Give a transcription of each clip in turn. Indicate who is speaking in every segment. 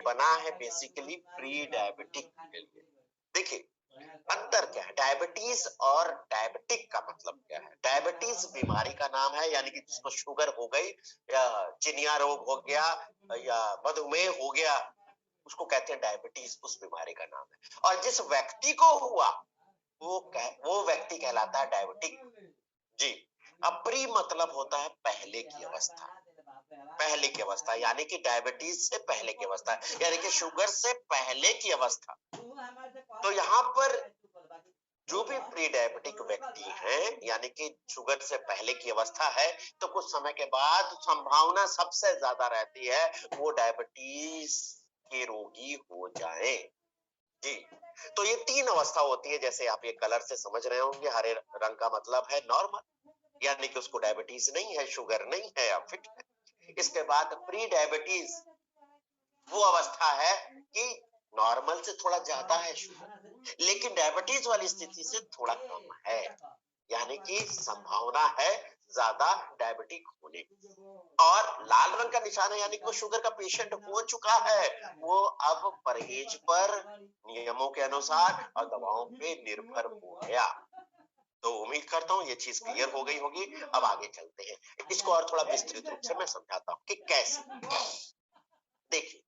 Speaker 1: बना है basically pre diabetic के लिए। देखिए अंतर क्या है डायबिटीज और डायबिटिक का मतलब क्या है। डायबिटीज बीमारी का नाम है, यानी कि जिसको शुगर हो गई या चिनिया रोग हो गया या मधुमेह हो गया, उसको कहते हैं डायबिटीज, उस बीमारी का नाम है। और जिस व्यक्ति को हुआ वो व्यक्ति कहलाता है डायबिटिक। जी। अब प्री मतलब होता है पहले की अवस्था। पहले की अवस्था यानी कि डायबिटीज से पहले की अवस्था, यानी कि शुगर से पहले की अवस्था। तो यहाँ पर जो भी प्री डायबिटिक व्यक्ति हैं, यानी कि शुगर से पहले की अवस्था है, तो कुछ समय के बाद संभावना सबसे ज्यादा रहती है वो डायबिटीज के रोगी हो जाए। जी। तो ये 3 अवस्था होती है, जैसे आप ये कलर से समझ रहे होंगे, हरे रंग का मतलब है नॉर्मल, यानी कि उसको डायबिटीज नहीं है, शुगर नहीं है या फिट है। इसके बाद प्री डायबिटीज वो अवस्था है कि नॉर्मल से थोड़ा ज्यादा है शुगर, लेकिन डायबिटीज वाली स्थिति से थोड़ा कम है, यानी कि संभावना है ज्यादा डायबिटिक होने की। और लाल रंग का निशान है, यानी कि वो शुगर का पेशेंट हो चुका है, वो अब परहेज पर नियमों के अनुसार और दवाओं पे निर्भर हो गया। तो उम्मीद करता हूँ ये चीज क्लियर हो गई होगी। अब आगे चलते हैं, इसको और थोड़ा विस्तृत रूप से मैं समझाता हूँ कि कैसे। देखिए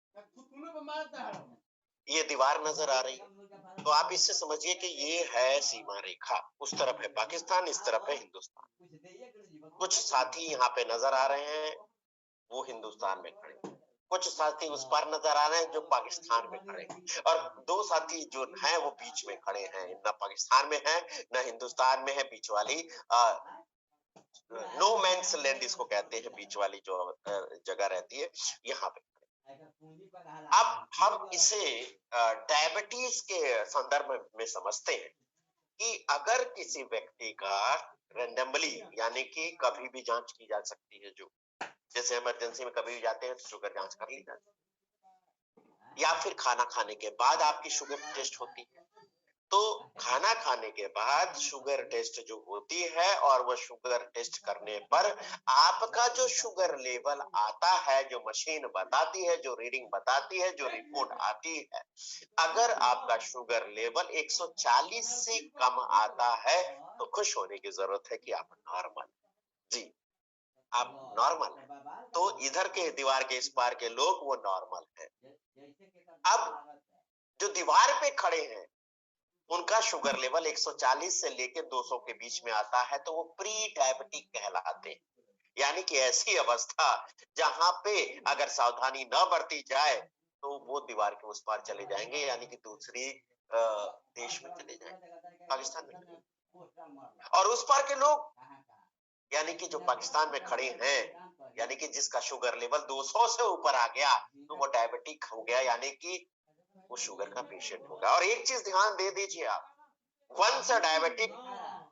Speaker 1: ये दीवार नजर आ रही है, तो आप इससे समझिए कि ये है सीमा रेखा, उस तरफ है पाकिस्तान, इस तरफ है हिंदुस्तान। कुछ साथी यहाँ पे नजर आ रहे हैं, वो हिंदुस्तान में खड़े हैं। कुछ साथी उस पार नजर आ रहे हैं जो पाकिस्तान में खड़े हैं, और 2 साथी जो हैं वो बीच में खड़े हैं, न पाकिस्तान में है न हिंदुस्तान में है, बीच वाली नो मैंस लैंड इसको कहते हैं, बीच वाली जो जगह रहती है यहाँ पे। अब हम इसे डायबिटीज के संदर्भ में समझते हैं कि अगर किसी व्यक्ति का रेंडमली, यानी कि कभी भी जांच की जा सकती है, जो जैसे इमरजेंसी में कभी भी जाते हैं तो शुगर जांच कर ली जाती है, या फिर खाना खाने के बाद आपकी शुगर टेस्ट होती है। तो खाना खाने के बाद शुगर टेस्ट जो होती है, और वो शुगर टेस्ट करने पर आपका जो शुगर लेवल आता है, जो मशीन बताती है, जो रीडिंग बताती है, जो रिपोर्ट आती है, अगर आपका शुगर लेवल 140 से कम आता है तो खुश होने की जरूरत है कि आप नॉर्मल। जी, आप नॉर्मल है। तो इधर के दीवार के इस पार के लोग वो नॉर्मल है। अब जो दीवार पे खड़े हैं उनका शुगर लेवल 140 से लेके 200 के बीच में आता है, तो वो प्री डायबिटिक कहलाते हैं, यानी कि ऐसी अवस्था जहां पे अगर सावधानी न बरती जाए तो वो दीवार के उस पार चले जाएंगे, यानी कि दूसरी देश में चले जाएंगे, पाकिस्तान में चले जाएंगे। और उस पार के लोग, यानी कि जो पाकिस्तान में खड़े हैं, यानी कि जिसका शुगर लेवल 200 से ऊपर आ गया तो वो डायबिटिक हो गया, यानी कि वो शुगर का पेशेंट होगा। और एक चीज ध्यान दे दीजिए आप, once a diabetic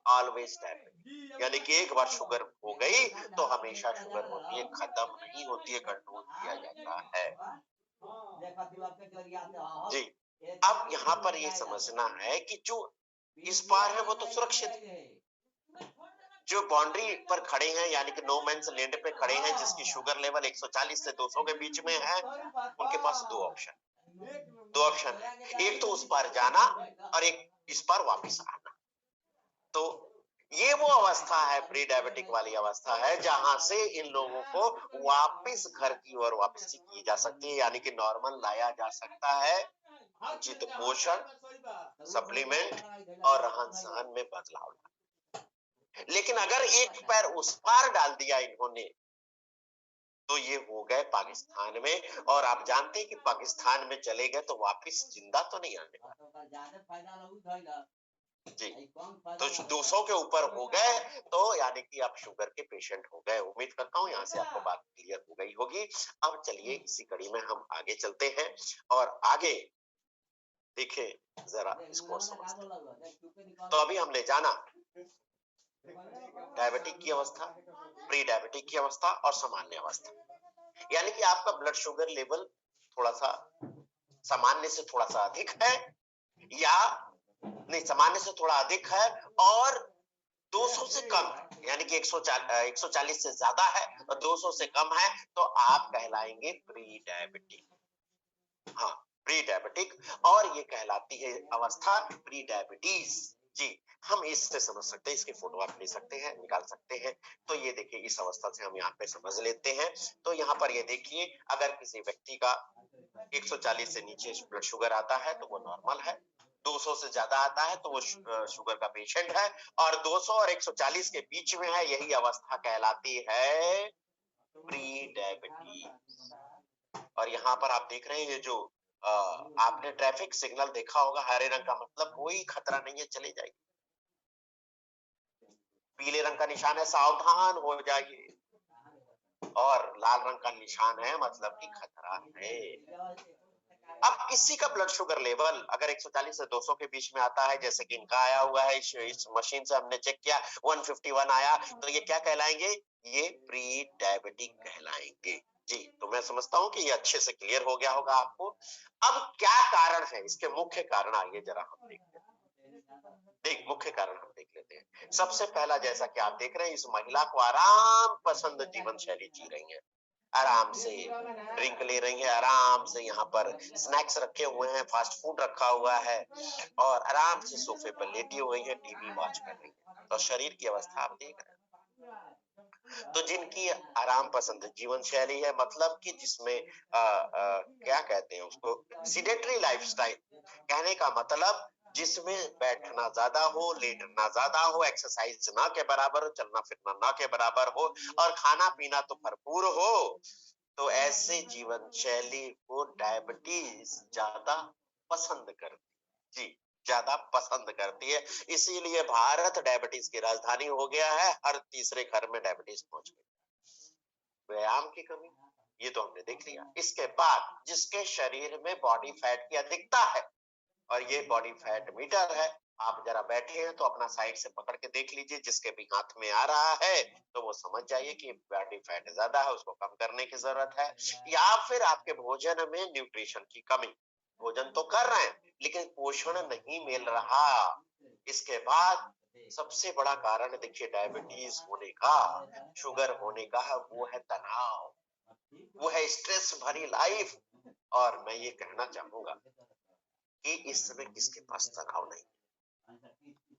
Speaker 1: always diabetic, यानी कि एक बार शुगर हो गई तो हमेशा शुगर होती है, खत्म नहीं होती है, कंट्रोल किया जाता है। जी। अब यहाँ पर ये समझना है कि जो इस पार है वो तो सुरक्षित है, जो बाउंड्री पर खड़े हैं, यानी कि नो मैंस लैंड पे खड़े हैं, जिसकी शुगर लेवल 140 से 200 के बीच में है, उनके पास दो ऑप्शन है, एक तो उस पार जाना और एक इस पार वापस आना। तो ये वो अवस्था है, प्री डायबिटिक वाली अवस्था है, जहां से इन लोगों को वापस घर की ओर वापसी की जा सकती है, यानी कि नॉर्मल लाया जा सकता है, उचित पोषण, सप्लीमेंट और रहन सहन में बदलाव। लेकिन अगर एक पैर उस पार डाल दिया इन्होंने तो ये हो गए पाकिस्तान में, और आप जानते हैं कि पाकिस्तान में चले गए तो वापस जिंदा तो नहीं आने वाले। जी। तो 200 के ऊपर हो गए तो यानी कि आप शुगर के पेशेंट हो गए। उम्मीद करता हूँ यहाँ से आपको बात क्लियर हो गई होगी। अब चलिए इसी कड़ी में हम आगे चलते हैं और आगे देखें जरा इसको समझते हैं। तो अभी हमने जाना डायबिटिक की अवस्था, प्री डायबिटिक की अवस्था और सामान्य अवस्था, यानी कि आपका ब्लड शुगर लेवल थोड़ा सा सामान्य से थोड़ा सा अधिक है, या नहीं सामान्य से थोड़ा अधिक है और 200 से कम है, यानी कि 140 से ज्यादा है और 200 से कम है, तो आप कहलाएंगे प्री डायबिटिक। डायबिटिक, और ये कहलाती है अवस्था प्री डायबिटीज। जी, हम इससे समझ सकते हैं, इसकी फोटो आप ले सकते हैं, निकाल सकते हैं। तो ये देखिए, इस अवस्था से हम यहाँ पे समझ लेते हैं। तो यहाँ पर ये देखिए, अगर किसी व्यक्ति का 140 से नीचे ब्लड शुगर आता है तो वो नॉर्मल है, 200 से ज्यादा आता है तो वो शुगर का पेशेंट है, और 200 और 140 के बीच में है, यही अवस्था कहलाती है प्री डायबिटीज। और यहाँ पर आप देख रहे हैं, जो आपने ट्रैफिक सिग्नल देखा होगा, हरे रंग का मतलब कोई खतरा नहीं है, चले जाइए। पीले रंग का निशान है सावधान हो जाइए, और लाल रंग का निशान है मतलब कि खतरा है। अब किसी का ब्लड शुगर लेवल अगर 140 से 200 के बीच में आता है, जैसे कि इनका आया हुआ है, इस मशीन से हमने चेक किया 151 आया, तो ये क्या कहलाएंगे? ये प्री डायबिटिक कहलाएंगे। जी, तो मैं समझता हूँ कि ये अच्छे से क्लियर हो गया होगा आपको। अब क्या कारण है, इसके मुख्य कारण आइए जरा हम देखते हैं। मुख्य कारण हम देख लेते हैं। सबसे पहला, जैसा कि आप देख रहे हैं, इस महिला को आराम पसंद जीवन शैली जी रही है, आराम से ड्रिंक ले रही है, आराम से यहाँ पर स्नैक्स रखे हुए हैं, फास्ट फूड रखा हुआ है, और आराम से सोफे पर लेटी हुई है, टीवी वॉच कर रही है। तो शरीर की अवस्था आप देख रहे हैं। तो जिनकी आराम पसंद जीवन शैली है, मतलब कि जिसमें क्या कहते हैं उसको, सीडेटरी लाइफस्टाइल, कहने का मतलब जिसमें बैठना ज्यादा हो, लेटना ज्यादा हो, एक्सरसाइज ना के बराबर हो, चलना फिरना ना के बराबर हो, और खाना पीना तो भरपूर हो, तो ऐसे जीवन शैली को डायबिटीज ज्यादा पसंद करती। जी, ज्यादा पसंद करती है। इसीलिए भारत डायबिटीज की राजधानी हो गया है, हर तीसरे घर में डायबिटीज पहुंच गई। व्यायाम की कमी, ये तो हमने देख लिया। इसके बाद जिसके शरीर में बॉडी फैट की अधिकता है, और ये बॉडी फैट मीटर है, आप जरा बैठे हैं तो अपना साइड से पकड़ के देख लीजिए, जिसके भी हाथ में आ रहा है तो वो समझ जाइए कि बॉडी फैट ज्यादा है, उसको कम करने की जरूरत है। या फिर आपके भोजन में न्यूट्रिशन की कमी, भोजन तो कर रहे हैं लेकिन पोषण नहीं मिल रहा। इसके बाद सबसे बड़ा कारण देखिए डायबिटीज होने का, शुगर होने का, वो है तनाव, वो है स्ट्रेस भरी लाइफ। और मैं ये कहना चाहूंगा कि इस समय किसके पास तनाव नहीं,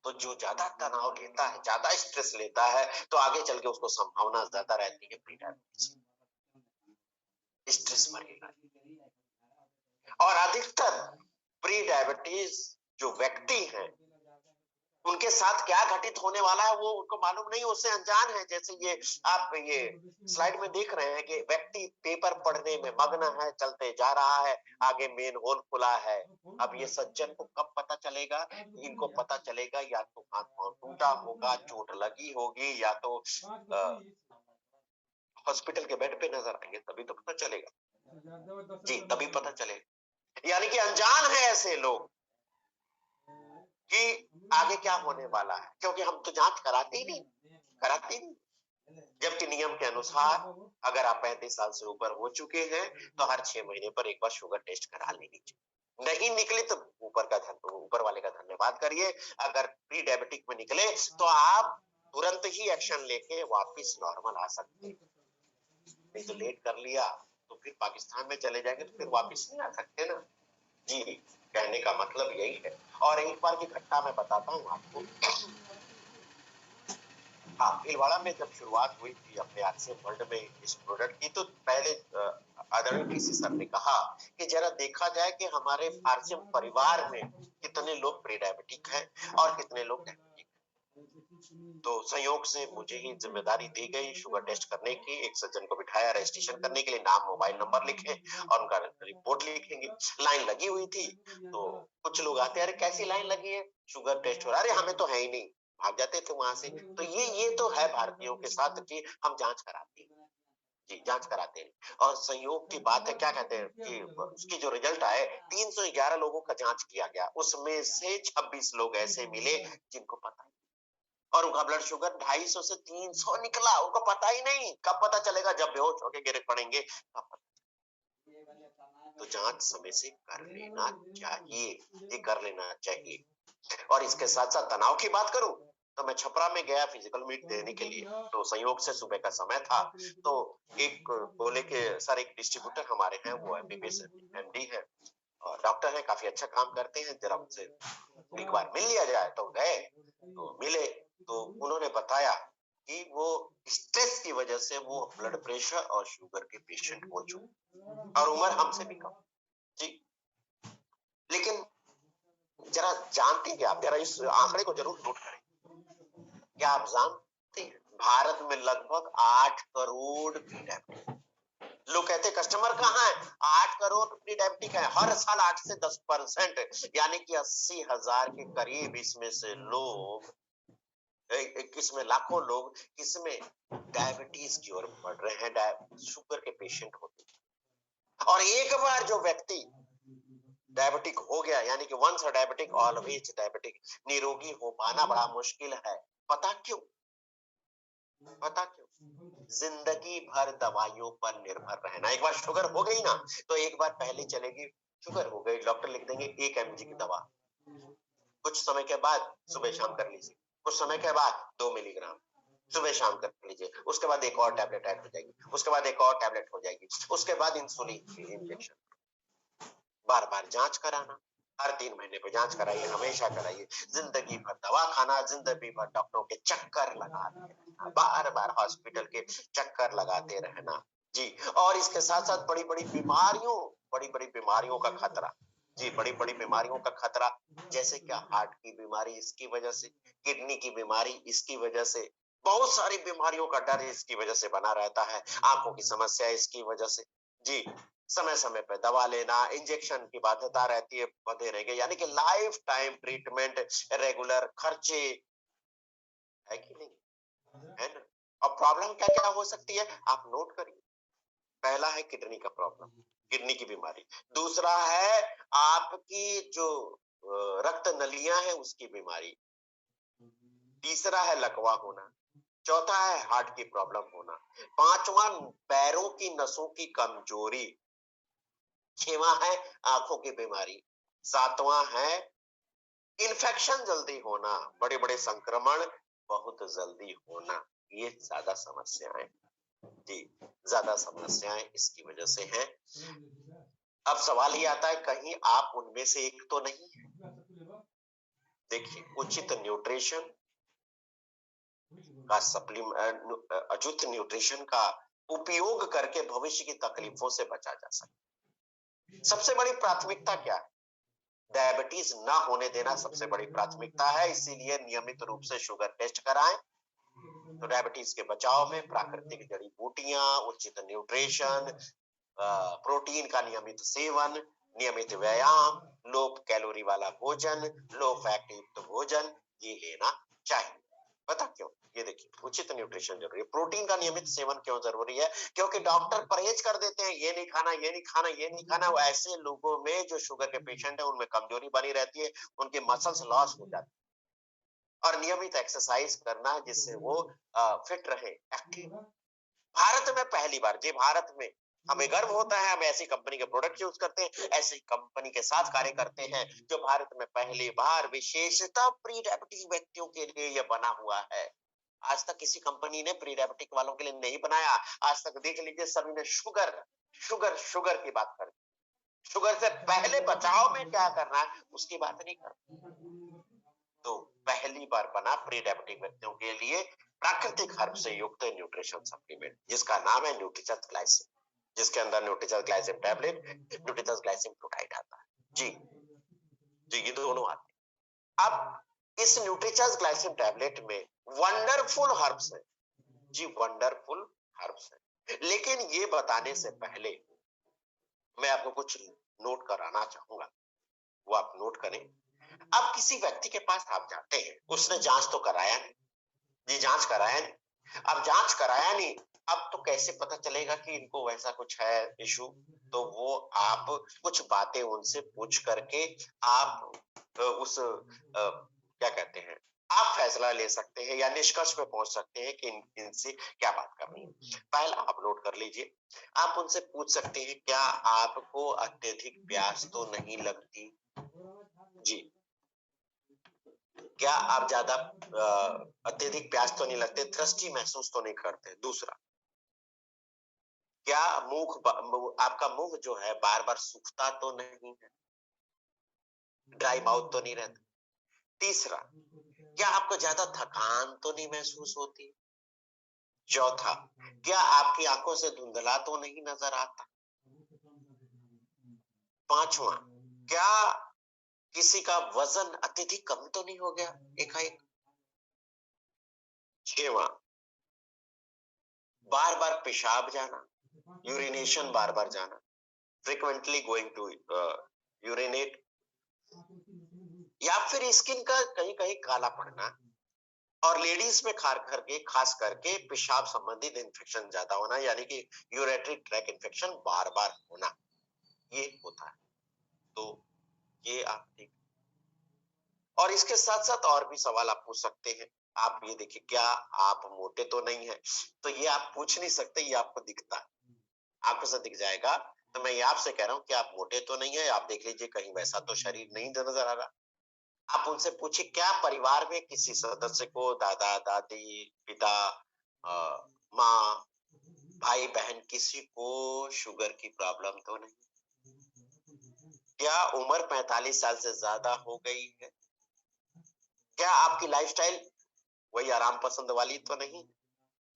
Speaker 1: तो जो ज्यादा तनाव लेता है, ज्यादा स्ट्रेस लेता है, तो आगे चल के उसको संभावना ज्यादा रहती है प्री डायबिटीज, स्ट्रेस भरी लाइफ। और अधिकतर प्री डायबिटीज जो व्यक्ति हैं, उनके साथ क्या घटित होने वाला है वो उनको मालूम नहीं, उससे अनजान है। जैसे ये आप ये स्लाइड में देख रहे हैं कि व्यक्ति पेपर पढ़ने में मग्न है, चलते जा रहा है, आगे मेन होल खुला है। अब ये सज्जन को कब पता चलेगा? इनको पता चलेगा या तो हाथ पांव टूटा होगा, चोट लगी होगी, या तो हॉस्पिटल के बेड पे नजर आएंगे, तभी तो पता चलेगा। जी, तभी पता चलेगा। यानी कि अनजान है ऐसे लोग कि आगे क्या होने वाला है, क्योंकि हम तो जांच कराते ही नहीं। जबकि नियम के अनुसार अगर आप 35 साल से ऊपर हो चुके हैं तो हर 6 महीने पर एक बार शुगर टेस्ट करा लेनी चाहिए। नहीं निकली तो ऊपर वाले का धन्यवाद करिए। अगर प्री डायबिटिक में निकले तो आप तुरंत ही एक्शन लेके वापिस नॉर्मल आ सकते हैं। नहीं तो लेट कर लिया तो फिर पाकिस्तान में चले जाएंगे, तो फिर वापिस नहीं आ सकते ना। जी, कहने का मतलब यही है। और एक बार की घटना मैं बताता हूँ आपको। हाँ, भीलवाड़ा में जब शुरुआत हुई थी अपने आरसीएम वर्ल्ड में इस प्रोडक्ट की, तो पहले आदरणीय डीसी सर ने कहा कि जरा देखा जाए कि हमारे आरसीएम परिवार में कितने लोग प्री डायबिटिक हैं और कितने लोग डायबिटिक हैं। तो संयोग से मुझे ही जिम्मेदारी दी गई शुगर टेस्ट करने की। एक सज्जन को बिठाया रजिस्ट्रेशन करने के लिए, नाम मोबाइल नंबर लिखे और उनका रिपोर्ट लिखेंगे। लाइन लगी हुई थी, तो कुछ लोग आते, अरे कैसी लाइन लगी है, शुगर टेस्ट हो रहा है, अरे हमें तो है ही नहीं, भाग जाते थे वहां से। तो ये तो है भारतीयों के साथ कि हम जांच कराते हैं। जी, जांच कराते हैं। और संयोग की बात है, क्या कहते हैं कि उसकी जो रिजल्ट आए, 311 लोगों का जांच किया गया, उसमें से 26 लोग ऐसे मिले जिनको पता, और उनका ब्लड शुगर 250 से 300 निकला, उनको पता ही नहीं। कब पता चलेगा? जब बेहोश होके गिर पड़ेंगे तब पता। तो जांच समय से कर लेना चाहिए, ये कर लेना चाहिए। और इसके साथ साथ तनाव की बात करूं तो मैं छपरा में गया फिजिकल मीट देने के लिए, तो संयोग से सुबह का समय था। तो एक बोले के सर, एक डिस्ट्रीब्यूटर हमारे हैं, वो एमबीबीएस एमडी है, और डॉक्टर हैं, काफी अच्छा काम करते हैं, जरा उनसे एक बार मिल लिया जाए। तो गए, तो मिले, तो उन्होंने बताया कि वो स्ट्रेस की वजह से वो ब्लड प्रेशर और शुगर के पेशेंट हो चुके और उम्र हमसे भी कम। जी, लेकिन जरा जानते हैं क्या आप, जरा इस आंकड़े को जरूर नोट करें। क्या आप जानते हैं भारत में लगभग 8 करोड़ प्री डायबिटिक, लोग कहते हैं कस्टमर कहाँ है, 8 करोड़ प्री डायबिटिक है, हर साल 8 से 10%, यानी कि 80,000 के करीब इसमें से लोग, इसमें लाखों लोग इसमें डायबिटीज की ओर बढ़ रहे हैं, शुगर के पेशेंट होते हैं। और एक बार जो व्यक्ति डायबिटिक हो गया, यानी कि वंस डायबिटिक ऑलवेज डायबिटिक, निरोगी हो पाना बड़ा मुश्किल है। पता क्यों? पता क्यों? जिंदगी भर दवाइयों पर निर्भर रहना। एक बार शुगर हो गई ना, तो एक बार पहले चलेगी, शुगर हो गई, डॉक्टर लिख देंगे 1 mg की दवा, कुछ समय के बाद सुबह शाम कर लीजिए, कुछ समय के बाद 2 मिलीग्राम सुबह शाम कर लीजिए, उसके बाद एक और टैबलेट ऐड हो जाएगी, उसके बाद एक और टैबलेट हो जाएगी, उसके बाद इंसुलिन की इंजेक्शन, बार बार जांच कराना, हर 3 महीने पे जांच कराइए, हमेशा कराइए, जिंदगी भर दवा खाना, जिंदगी भर डॉक्टरों के चक्कर लगाते रहना, बार बार हॉस्पिटल के चक्कर लगाते रहना। जी, और इसके साथ साथ बड़ी बड़ी बीमारियों का खतरा। जी, बड़ी बड़ी बीमारियों का खतरा, जैसे क्या हार्ट की बीमारी इसकी वजह से, किडनी की बीमारी इसकी वजह से, बहुत सारी बीमारियों का डर इसकी वजह से बना रहता है, आंखों की समस्या इसकी वजह से। जी, समय समय पे दवा लेना, इंजेक्शन की बाध्यता रहती है, बंधे रहेंगे, यानी कि लाइफ टाइम ट्रीटमेंट, रेगुलर खर्चे, है कि नहीं, है ना। और प्रॉब्लम क्या क्या हो सकती है, आप नोट करिए। पहला है किडनी का प्रॉब्लम, किडनी की बीमारी। दूसरा है आपकी जो रक्त नलियां है उसकी बीमारी। तीसरा है लकवा होना। चौथा है हार्ट की प्रॉब्लम होना। पांचवा पैरों की नसों की कमजोरी। छठवां है आंखों की बीमारी। सातवां है इन्फेक्शन जल्दी होना, बड़े बड़े संक्रमण बहुत जल्दी होना। ये ज्यादा समस्याएं, जी, ज्यादा समस्याएं इसकी वजह से हैं। अब सवाल ये आता है, कहीं आप उनमें से एक तो नहीं है। देखिए, उचित न्यूट्रिशन का सप्लीमेंट, उचित न्यूट्रिशन का उपयोग करके भविष्य की तकलीफों से बचा जा सकता है। सबसे बड़ी प्राथमिकता क्या है? डायबिटीज ना होने देना सबसे बड़ी प्राथमिकता है, इसीलिए नियमित रूप से शुगर टेस्ट कराएं। तो डायबिटीज के बचाव में प्राकृतिक जड़ी बूटियां, उचित न्यूट्रिशन, प्रोटीन का नियमित सेवन, नियमित व्यायाम, लो कैलोरी वाला भोजन, लो फैट युक्त भोजन, ये लेना चाहिए। पता क्यों? ये देखिए, उचित न्यूट्रिशन जरूरी है। प्रोटीन का नियमित सेवन क्यों जरूरी है? क्योंकि डॉक्टर परहेज कर देते हैं, ये नहीं खाना, ये नहीं खाना, ये नहीं खाना। वो ऐसे लोगों में जो शुगर के पेशेंट है, उनमें कमजोरी बनी रहती है, उनके मसल्स लॉस हो जाते हैं। और नियमित एक्सरसाइज करना जिससे वो फिट रहे, एक्टिव। भारत में पहली बार, जी भारत में हमें गर्व होता है, हम ऐसी कंपनी के प्रोडक्ट यूज करते हैं, ऐसी कंपनी के साथ कार्य करते हैं जो भारत में पहली बार विशेषता प्री डायबिटिक व्यक्तियों के लिए यह बना हुआ है। आज तक किसी कंपनी ने प्री डायबिटिक वालों के लिए नहीं बनाया। आज तक देख लीजिए, सभी ने शुगर शुगर शुगर की बात करी, शुगर से पहले बचाव में क्या करना है उसकी बात नहीं करते। तो पहली बार बना प्री डायबिटिक व्यक्तियों के लिए प्राकृतिक हर्ब से युक्त न्यूट्रिशन सप्लीमेंट, जिसका नाम है न्यूट्रिचस ग्लाइसिम, जिसके अंदर न्यूट्रिचस ग्लाइसिम टैबलेट, न्यूट्रिचस ग्लाइसिम फ्लूटाइड आता है। जी जी, ये दोनों आते हैं। अब इस न्यूट्रिचस ग्लाइसिम टैबलेट में वंडरफुल हर्ब्स है, जी वंडरफुल हर्ब्स है। लेकिन ये बताने से पहले मैं आपको कुछ नोट कराना चाहूंगा, वो आप नोट करें। अब किसी व्यक्ति के पास आप जाते हैं, उसने जांच तो कराया नहीं, जी जांच कराया नहीं। अब जांच कराया नहीं, अब तो कैसे पता चलेगा कि इनको वैसा कुछ है इशू? तो वो आप कुछ बातें उनसे पूछ करके आप उस क्या कहते हैं, आप फैसला ले सकते हैं या निष्कर्ष पे पहुंच सकते हैं कि इनसे क्या बात करनी है। पहला आप नोट कर लीजिए, आप उनसे पूछ सकते हैं, क्या आपको अत्यधिक प्यास तो नहीं लगती? जी, क्या आप ज्यादा अत्यधिक प्यास तो नहीं लगते, थ्रस्टी महसूस तो नहीं करते? दूसरा, क्या आपका मुंह जो है बार बार सूखता तो नहीं है? ड्राई माउथ तो नहीं रहता। तीसरा, क्या आपको ज्यादा थकान तो नहीं महसूस होती? चौथा, क्या आपकी आंखों से धुंधला तो नहीं नजर आता? पांचवा, क्या किसी का वजन अत्यधिक कम तो नहीं हो गया एकाएक? छठवां, बार बार पेशाब जाना, यूरिनेशन बार बार जाना, फ्रिक्वेंटली गोइंग टू यूरिनेट, या फिर स्किन का कहीं कहीं काला पड़ना, और लेडीज में खास करके पेशाब संबंधित इन्फेक्शन ज्यादा होना, यानी कि यूरेटरी ट्रैक इन्फेक्शन बार बार होना, ये होता है। तो ये आप ठीक। और इसके साथ साथ और भी सवाल आप पूछ सकते हैं। आप ये देखिए, क्या आप मोटे तो नहीं है? तो ये आप पूछ नहीं सकते, ये आपको दिखता है, आपको से दिख जाएगा। तो मैं ये आपसे कह रहा हूँ कि आप मोटे तो नहीं है, आप देख लीजिए कहीं वैसा तो शरीर नहीं नजर आ रहा। आप उनसे पूछिए, क्या परिवार में किसी सदस्य को, दादा दादी, पिता, माँ, भाई बहन, किसी को शुगर की प्रॉब्लम तो नहीं? क्या उम्र 45 साल से ज्यादा हो गई है? क्या आपकी लाइफस्टाइल वही आराम पसंद वाली तो नहीं?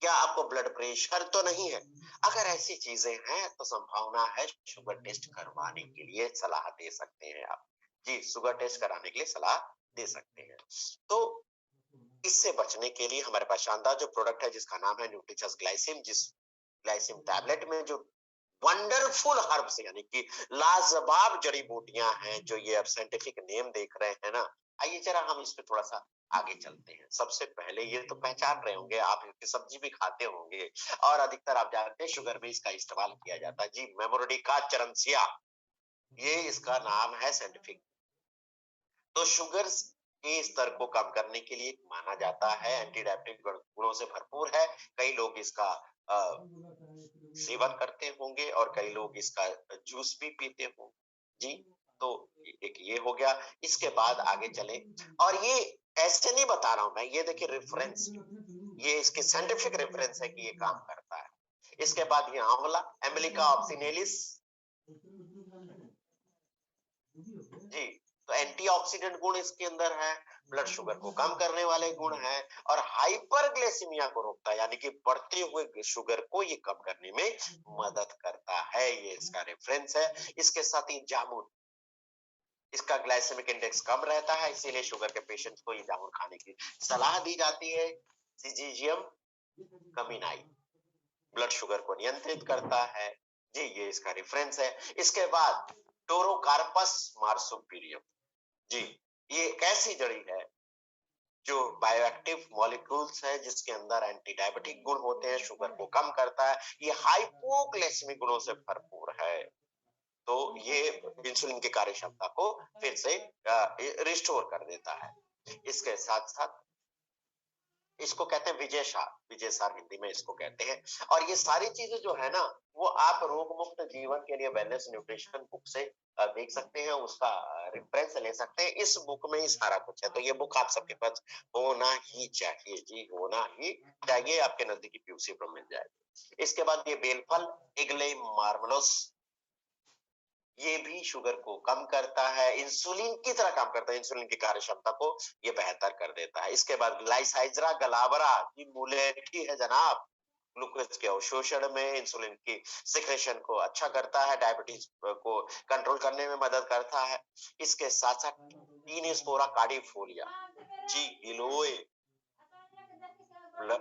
Speaker 1: क्या आपको ब्लड प्रेशर तो नहीं है? अगर ऐसी चीजें हैं तो संभावना है शुगर टेस्ट करवाने के लिए सलाह दे सकते हैं आप। जी, शुगर टेस्ट कराने के लिए सलाह दे सकते हैं। तो इससे बचने के लिए हमारे पास शानदार जो प्रोडक्ट है, जिसका नाम है न्यूट्रिचस ग्लाइसिम, जिस ग्लाइसिम टैबलेट में जो वंडरफुल हर्ब्स यानी कि लाजवाब जड़ी बूटियां हैं, जो ये आप साइंटिफिक नेम देख रहे हैं ना, आइए जरा हम इस पे थोड़ा सा आगे चलते हैं। सबसे पहले ये तो पहचान रहे होंगे आप, इसकी सब्जी भी खाते होंगे और अधिकतर आप जानते हैं शुगर में इसका इस्तेमाल किया जाता है। जी, मेमोरिडिका चरनसिया, ये इसका नाम है साइंटिफिक। तो शुगर के स्तर को कम करने के लिए माना जाता है, एंटी डायबिटिक गुणों से भरपूर है। कई लोग इसका सेवन करते होंगे और कई लोग इसका जूस भी पीते होंगे। जी, तो एक ये हो गया। इसके बाद आगे चले, और ये ऐसे नहीं बता रहा हूं मैं, ये देखिए रेफरेंस, ये इसके साइंटिफिक रेफरेंस है कि ये काम करता है। इसके बाद ये आंवला, एमिलिका ऑक्सिनेलिस, जी, तो एंटीऑक्सीडेंट गुण इसके अंदर है, ब्लड शुगर को कम करने वाले गुण हैं, और हाइपरग्लाइसीमिया को रोकता है, यानी कि बढ़ते हुए शुगर को ये कम करने में मदद करता है। ये इसका रेफरेंस है। इसके साथ ही जामुन, इसका ग्लाइसेमिक इंडेक्स कम रहता है, इसीलिए शुगर के पेशेंट्स को ये जामुन खाने की सलाह दी जाती है। सिजिजियम कमिनाई ब्लड शुगर को नियंत्रित करता है। जी, ये इसका रेफरेंस है। इसके बाद टोरोकार्पस मार्सुपियरियम, जी, ये एक ऐसी जड़ी है जो बायोएक्टिव मॉलिक्यूल्स है, जिसके अंदर एंटी डायबिटिक गुण होते हैं, शुगर को कम करता है, ये हाइपोग्लाइसेमिक गुणों से भरपूर है। तो ये इंसुलिन की कार्य क्षमता को फिर से रिस्टोर कर देता है। इसके साथ साथ इसको कहते हैं विजय सार हिंदी में इसको कहते हैं। और ये सारी चीजें जो है ना, वो आप रोग मुक्त जीवन के लिए वेलनेस न्यूट्रिशन बुक से देख सकते हैं, उसका रेफरेंस ले सकते हैं। इस बुक में ही सारा कुछ है, तो ये बुक आप सबके पास होना ही चाहिए। जी, होना ही चाहिए, आपके नजदीकी पीयूसी पर मिल जाएगा। इसके बाद ये बेलफल, इग्ले मार्मलोस, ये भी शुगर को कम करता है, इंसुलिन की तरह काम करता है, इंसुलिन की कार्य क्षमता को ये बेहतर कर देता है। इसके बाद ग्लाइसाइजरा गलाबरा, ये मुलेठी है जनाब, ग्लूकोज के अवशोषण में, इंसुलिन की सिक्रेशन को अच्छा करता है, डायबिटीज को कंट्रोल करने में मदद करता है। इसके साथ साथ टीनेस्पोरा कार्डिफोलिया, जी, गिलोय,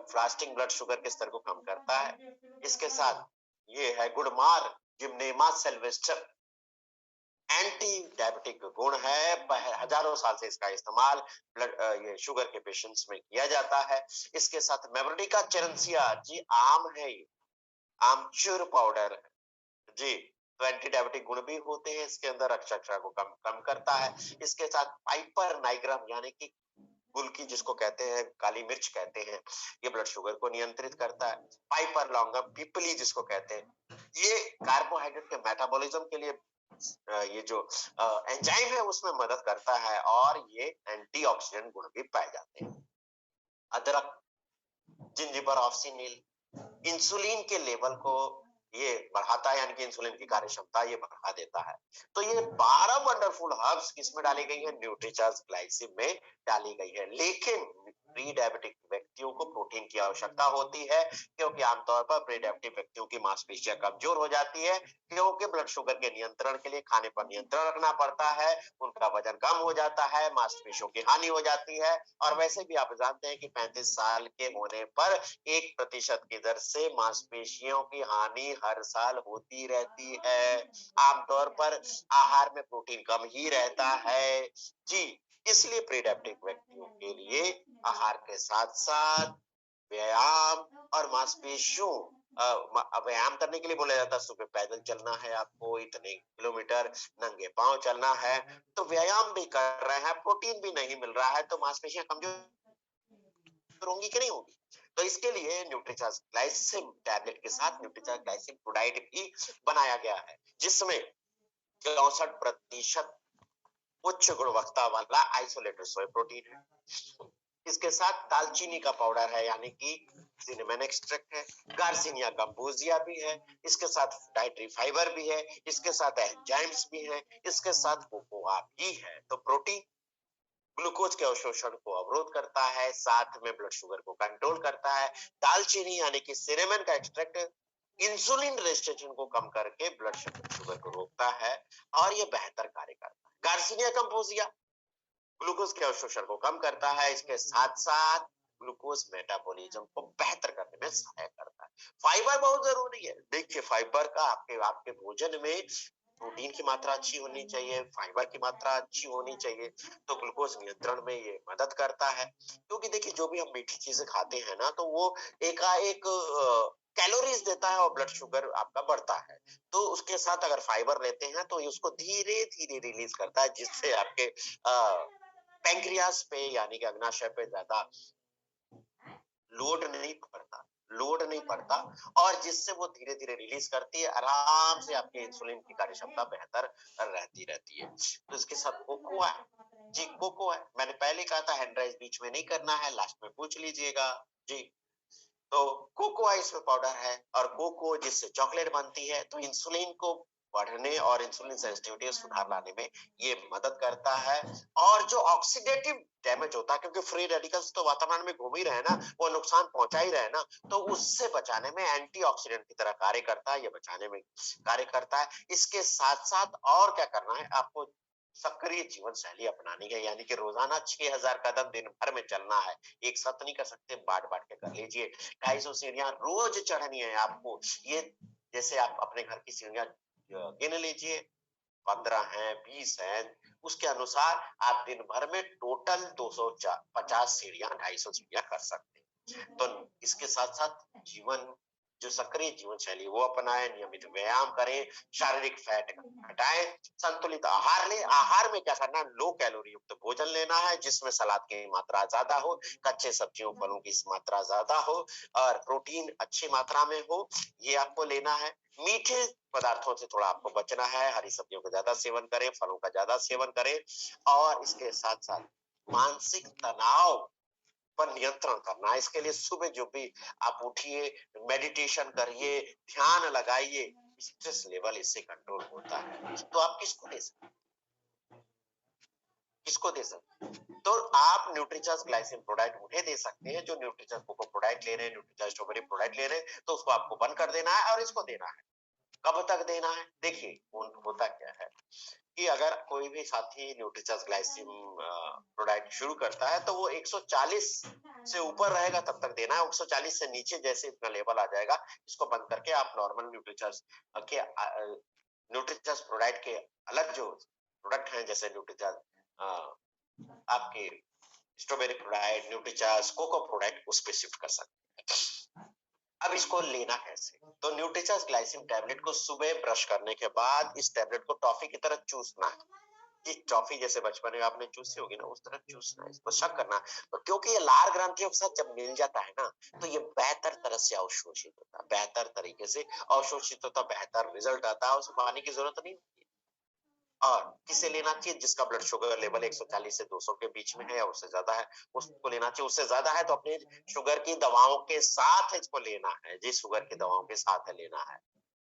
Speaker 1: फास्टिंग ब्लड शुगर के स्तर को कम करता है। इसके साथ ये है गुडमार जिम्नेमा सेल्वेस्टर, एंटी डायबिटिक गुण है, हजारों साल से इसका इस्तेमाल ब्लड ये शुगर के पेशेंट्स में किया जाता है। इसके साथ मेमोरिडिका चेरेंसिया, जी, आम है, ये आमचूर पाउडर है, जी, तो एंटी डायबिटिक गुण भी होते हैं इसके अंदर, रक्तशर्करा को कम कम करता है। इसके साथ पाइपर नाइग्राम, यानी कि गुलकी जिसको कहते हैं, काली मिर्च कहते हैं, ये ब्लड शुगर को नियंत्रित करता है। पाइपर लॉन्गम, पिपली जिसको कहते हैं, ये कार्बोहाइड्रेट के मेटाबॉलिज्म के लिए ये जो एंजाइम है उसमें मदद करता है, और ये एंटीऑक्सीडेंट गुण भी पाए जाते हैं। अदरक, जिंजिबर ऑक्सिनिल, इंसुलिन के लेवल को ये बढ़ाता है, यानी कि इंसुलिन की कार्य क्षमता ये बढ़ा देता है। तो ये 12 वंडरफुल हर्ब्स किसमें डाली गई है? न्यूट्रीचार्ज ग्लाइसिम में डाली गई है। लेकिन प्री डायबिटिक व्यक्तियों को प्रोटीन की आवश्यकता होती है, क्योंकि आमतौर पर प्री डायबिटिक व्यक्तियों की मांसपेशियां कमजोर हो जाती है, क्योंकि ब्लड शुगर के नियंत्रण के लिए खाने पर नियंत्रण रखना पड़ता है, उनका वजन कम हो जाता है, मांसपेशियों की हानि हो जाती है। और वैसे भी आप जानते हैं कि 35 साल के होने पर 1% की दर से मांसपेशियों की हानि हर साल होती रहती है। आमतौर पर आहार में प्रोटीन कम ही रहता है। जी, इसलिए प्री डायबिटिक व्यक्तियों के लिए आहार के साथ-साथ व्यायाम और मांसपेशियों व्यायाम करने के लिए बोला जाता है, सुबह पैदल चलना है आपको, इतने किलोमीटर नंगे पांव चलना है, तो व्यायाम भी कर रहे हैं, प्रोटीन भी नहीं मिल रहा है, तो मांसपेशियां कमजोर होंगी कि नहीं होंगी? तो इसके लिए न्यूट्रीचार्ज ग्लाइसिम टैबलेट के साथ न्यूट्रीचार्ज ग्लाइसिम प्रोडाइट भी बनाया गया है, जिसमें 64% उच्च गुणवत्ता वाला आइसोलेटेड सोय प्रोटीन है। इसके साथ दालचीनी का पाउडर है, यानी कि सिनेमन एक्सट्रैक्ट है, गार्सिनिया कंपोजिया भी है, इसके साथ डाइटरी फाइबर भी है, इसके साथ एंजाइम्स भी है, इसके साथ कोकोआ भी है। तो प्रोटीन ग्लूकोज के अवशोषण को अवरोध करता है, साथ में ब्लड शुगर को कंट्रोल करता है। दालचीनी यानी कि सिनेमन का एक्सट्रैक्ट इंसुलिन रेजिस्टेंस को कम करके ब्लड शुगर को रोकता है और ये बेहतर कार्य करता है। गार्सिनिया कंपोजिया ग्लूकोज के अवशोषण को कम करता है, इसके साथ साथ ग्लूकोज मेटाबॉलिज्म को बेहतर करने में सहायक करता है। फाइबर बहुत जरूरी है। देखिए, फाइबर का आपके आपके भोजन में प्रोटीन की मात्रा अच्छी होनी चाहिए, फाइबर की मात्रा अच्छी होनी चाहिए, तो ग्लूकोज नियंत्रण में ये मदद करता है। क्योंकि देखिए, जो भी हम मीठी चीजें खाते हैं ना, तो वो एकाएक कैलोरीज देता है और ब्लड शुगर आपका बढ़ता है। तो उसके साथ अगर फाइबर लेते हैं तो ये उसको धीरे धीरे रिलीज करता है, जिससे आपके पैंक्रियास पे यानी कि अग्नाशय पे ज्यादा लोड नहीं पड़ता और जिससे वो धीरे धीरे रिलीज करती है, आराम से आपके इंसुलिन की कार्य क्षमता बेहतर रहती है। तो इसके साथ कोकोआ है। जी, कोको है, मैंने पहले कहा था हैंड राइज बीच में नहीं करना है, लास्ट में पूछ लीजिएगा। जी, तो कोको इसमें पाउडर है और कोको जिससे चॉकलेट बनती है, तो इंसुलिन को बढ़ने और इंसुलिन सेंसिटिविटी सुधार लाने में ये मदद करता है। और जो ऑक्सीडेटिव डैमेज होता है, क्योंकि फ्री रेडिकल्स तो वातावरण में घूम ही रहे हैं ना, वो नुकसान पहुंचा ही रहे ना, तो उससे बचाने में एंटीऑक्सीडेंट की तरह कार्य करता है, ये बचाने में कार्य करता है। इसके साथ साथ और क्या करना है आपको? सक्रिय जीवन शैली अपनानी है, यानी कि रोजाना 6000 कदम दिन भर में चलना है। एक साथ नहीं कर सकते, बांट बांट के कर लीजिए। 250 सीढ़ियां रोज चढ़नी है आपको। ये जैसे आप अपने घर की सीढ़ियां गिन लीजिए, 15 है, 20 है, उसके अनुसार आप दिन भर में टोटल 250 सीढ़ियां, 250 सीढ़ियां कर सकते हैं। तो इसके साथ साथ जीवन जो सक्रिय जीवन शैली वो अपनाएं, नियमित व्यायाम करें, शारीरिक फैट घटाएं, संतुलित आहार लें। आहार में क्या करना है? लो कैलोरी युक्त भोजन लेना है, जिसमें सलाद की मात्रा ज्यादा हो, कच्चे सब्जियों फलों की मात्रा ज्यादा हो और प्रोटीन अच्छी मात्रा में हो, ये आपको लेना है। मीठे पदार्थों से थोड़ा आपको बचना है, हरी सब्जियों का ज्यादा सेवन करें, फलों का ज्यादा सेवन करें और इसके साथ साथ मानसिक तनाव पर नियंत्रण करना है। इसके लिए सुबह जो भी आप उठिए, मेडिटेशन करिए, ध्यान लगाइए, स्ट्रेस लेवल इससे कंट्रोल होता है। तो आप किसको दे सकते हैं? तो आप न्यूट्रीचार्ज ग्लाइसिन प्रोडाक्ट उन्हें दे सकते हैं जो न्यूट्रीचार्ज कोको प्रोडाक्ट ले रहे हैं, न्यूट्रीचार्ज स्ट्रॉबेरी प्रोडाक्ट ले रहे हैं, तो उसको आपको बंद कर देना है और इसको देना है। कब तक देना है? देखिए, होता क्या है कि अगर कोई भी साथी न्यूट्रीचार्ज ग्लाइसिम प्रोडक्ट शुरू करता है, तो वो 140 से ऊपर रहेगा तब तक देना है। 140 से नीचे जैसे इतना लेवल आ जाएगा, इसको बंद करके आप नॉर्मल न्यूट्रीचार्ज प्रोडक्ट के अलग जो प्रोडक्ट हैं, जैसे न्यूट्रीचार्ज आपके strawberry product, Nutricharge cocoa product, उस पर शिफ्ट कर सकते हैं। अब इसको लेना कैसे? तो न्यूट्रीचार्ज ग्लाइसिम टैबलेट को सुबह ब्रश करने के बाद इस टैबलेट को टॉफी की तरह चूसना है। ये टॉफी जैसे बचपन में आपने चूसी होगी ना, उस तरह चूसना है, इसको शक करना है। तो क्योंकि ये लार ग्रंथियों के साथ जब मिल जाता है ना, तो ये बेहतर तरह से अवशोषित होता है, बेहतर तरीके से अवशोषित होता, बेहतर रिजल्ट आता है, उसमें पानी की जरूरत नहीं होती। और किसे लेना चाहिए? जिसका ब्लड शुगर लेवल 140 से 200 के बीच में है या उससे ज्यादा है, उसको लेना चाहिए। उससे ज्यादा है तो अपने शुगर की दवाओं के साथ इसको लेना है, जिस शुगर की दवाओं के साथ लेना है।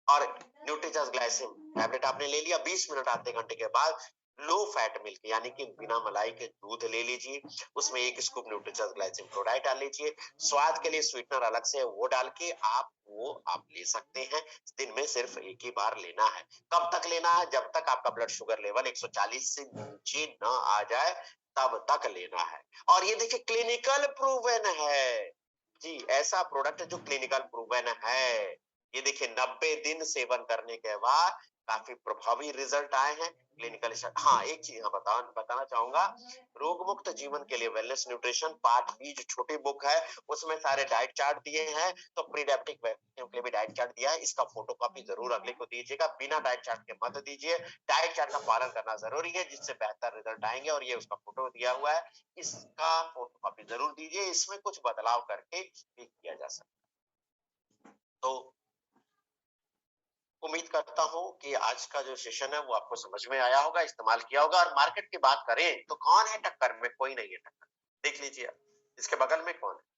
Speaker 1: और न्यूट्रीचर्स ग्लाइसिन टैबलेट आपने ले लिया, 20 मिनट आधे घंटे के बाद लो फैट मिल्क यानी कि बिना मलाई के दूध ले लीजिए, उसमें 1 स्कूप न्यूट्रीचर्स ग्लाइसिन क्लोराइड डाल लीजिए, स्वाद के लिए स्वीटनर अलग से वो डाल के आप ले सकते हैं। दिन में सिर्फ एक ही बार लेना है। कब तक लेना है? जब तक आपका ब्लड शुगर लेवल 140 से नीचे न आ जाए तब तक लेना है। और ये देखिए क्लिनिकल प्रूवन है जी, ऐसा प्रोडक्ट जो क्लिनिकल प्रूवन है। ये देखिए 90 दिन सेवन करने के बाद काफी प्रभावी रिजल्ट आए हैं क्लिनिकल। हाँ, एक चीज यहाँ बताना चाहूंगा, रोग मुक्त जीवन के लिए वेलनेस न्यूट्रिशन पार्ट बी जो छोटी बुक है उसमें सारे डाइट चार्ट दिए हैं, तो प्री डायबिटिक व्यक्तियों के लिए भी डाइट चार्ट दिया है, इसका फोटो कॉपी जरूर अगले को दीजिएगा, बिना डाइट चार्ट के मत दीजिए। डाइट चार्ट का पालन करना जरूरी है जिससे बेहतर रिजल्ट आएंगे, और ये उसका फोटो दिया हुआ है, इसका फोटो कॉपी जरूर दीजिए, इसमें कुछ बदलाव करके भी किया जा सकता है। तो उम्मीद करता हूँ कि आज का जो सेशन है वो आपको समझ में आया होगा, इस्तेमाल किया होगा। और मार्केट की बात करें तो कौन है टक्कर में? कोई नहीं है टक्कर। देख लीजिए इसके बगल में कौन है।